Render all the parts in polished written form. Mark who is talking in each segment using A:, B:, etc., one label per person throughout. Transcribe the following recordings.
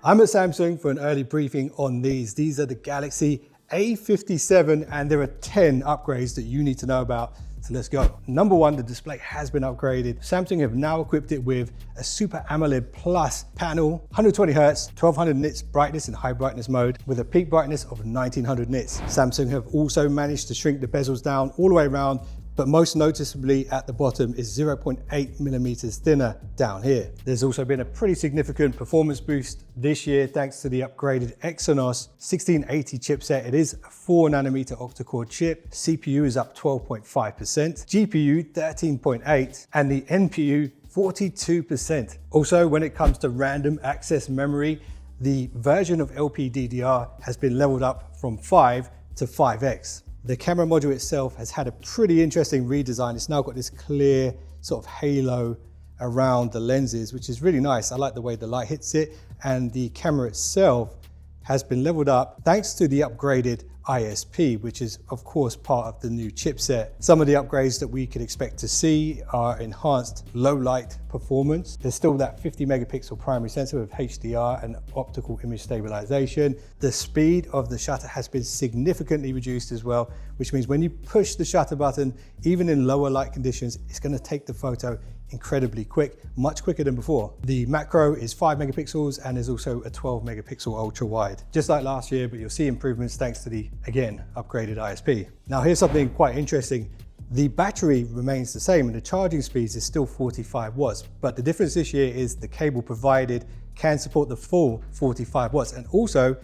A: I'm at Samsung for an early briefing on these. These are the Galaxy A57 and there are 10 upgrades that you need to know about. So let's go. Number one, the display has been upgraded. Samsung have now equipped it with a Super AMOLED Plus panel, 120 Hz, 1200 nits brightness in high brightness mode with a peak brightness of 1900 nits. Samsung have also managed to shrink the bezels down all the way around, but most noticeably at the bottom is 0.8 millimeters thinner down here. There's also been a pretty significant performance boost this year thanks to the upgraded Exynos 1680 chipset. It is a 4nm octa-core chip. CPU is up 12.5%, GPU 13.8, and the NPU 42%. Also, when it comes to random access memory, the version of LPDDR has been leveled up from 5 to 5x. The camera module itself has had a pretty interesting redesign. It's now got this clear sort of halo around the lenses, which is really nice. I like the way the light hits it, and the camera itself has been leveled up thanks to the upgraded ISP, which is of course part of the new chipset. Some of the upgrades that we could expect to see are enhanced low light performance. There's still that 50 megapixel primary sensor with HDR and optical image stabilization. The speed of the shutter has been significantly reduced as well, which means when you push the shutter button, even in lower light conditions, it's going to take the photo incredibly quick, much quicker than before. The macro is 5 megapixels and there's also a 12 megapixel ultra wide. Just like last year, but you'll see improvements thanks to the, again, upgraded ISP. Now here's something quite interesting. The battery remains the same and the charging speeds is still 45 watts, but the difference this year is the cable provided can support the full 45 watts. And also,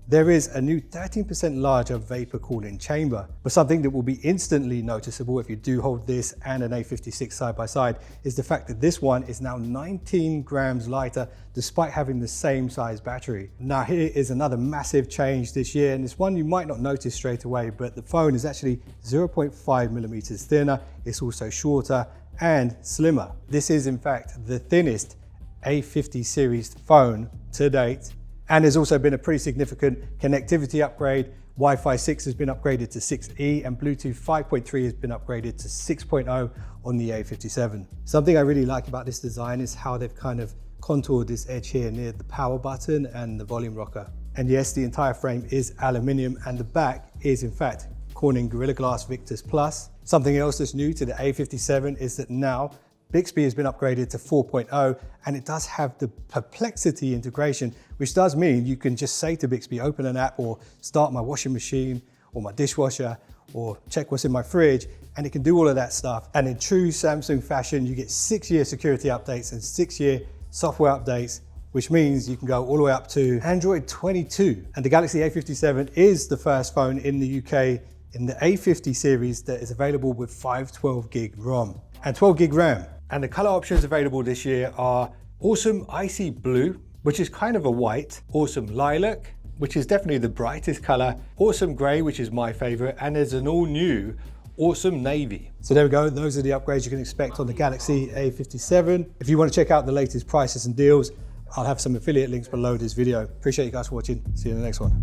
A: there is a new 13% larger vapor cooling chamber. But something that will be instantly noticeable if you do hold this and an A56 side by side is the fact that this one is now 19 grams lighter despite having the same size battery. Now here is another massive change this year, and it's one you might not notice straight away, but the phone is actually 0.5 millimeters thinner. It's also shorter and slimmer. This is in fact the thinnest A50 series phone to date. And there's also been a pretty significant connectivity upgrade. Wi-Fi 6 has been upgraded to 6E and Bluetooth 5.3 has been upgraded to 6.0 on the A57. Something I really like about this design is how they've kind of contoured this edge here near the power button and the volume rocker. And yes, the entire frame is aluminium and the back is in fact Corning Gorilla Glass Victus Plus. Something else that's new to the A57 is that now Bixby has been upgraded to 4.0 and it does have the Perplexity integration, which does mean you can just say to Bixby, open an app or start my washing machine or my dishwasher or check what's in my fridge, and it can do all of that stuff. And in true Samsung fashion, you get 6-year security updates and 6-year software updates, which means you can go all the way up to Android 22. And the Galaxy A57 is the first phone in the UK in the A50 series that is available with 512 gig ROM and 12 gig RAM. And the color options available this year are awesome icy blue, which is kind of a white, awesome lilac, which is definitely the brightest color, awesome gray, which is my favorite, and there's an all new awesome navy. So there we go. Those are the upgrades you can expect on the Galaxy A57. If you want to check out the latest prices and deals, I'll have some affiliate links below this video. Appreciate you guys for watching. See you in the next one.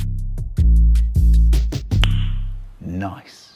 B: Nice.